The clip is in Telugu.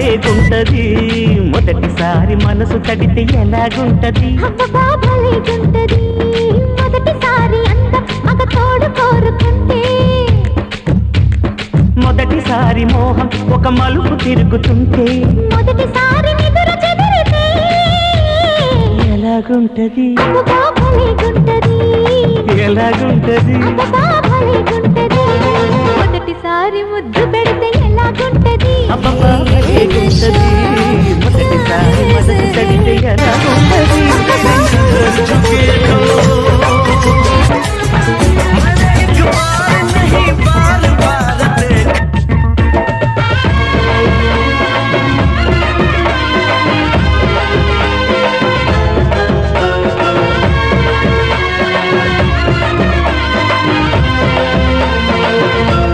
భలేగుంటది మొదటిసారి మనసు తడితే ఎలాగుంటది అబ్బబ్బా భలేగుంటది మొదటిసారి అంత మగ తోడు కోరుకుంటే మొదటిసారి మోహం ఒక మలుపు తిరుగుతుంటే మొదటిసారి నిదుర చెదిరితే ఎలాగుంటది అబ్బబ్బా భలేగుంటది ఎలాగుంటది అబ్బబ్బా భలేగుంటది మొదటిసారి ముద్దు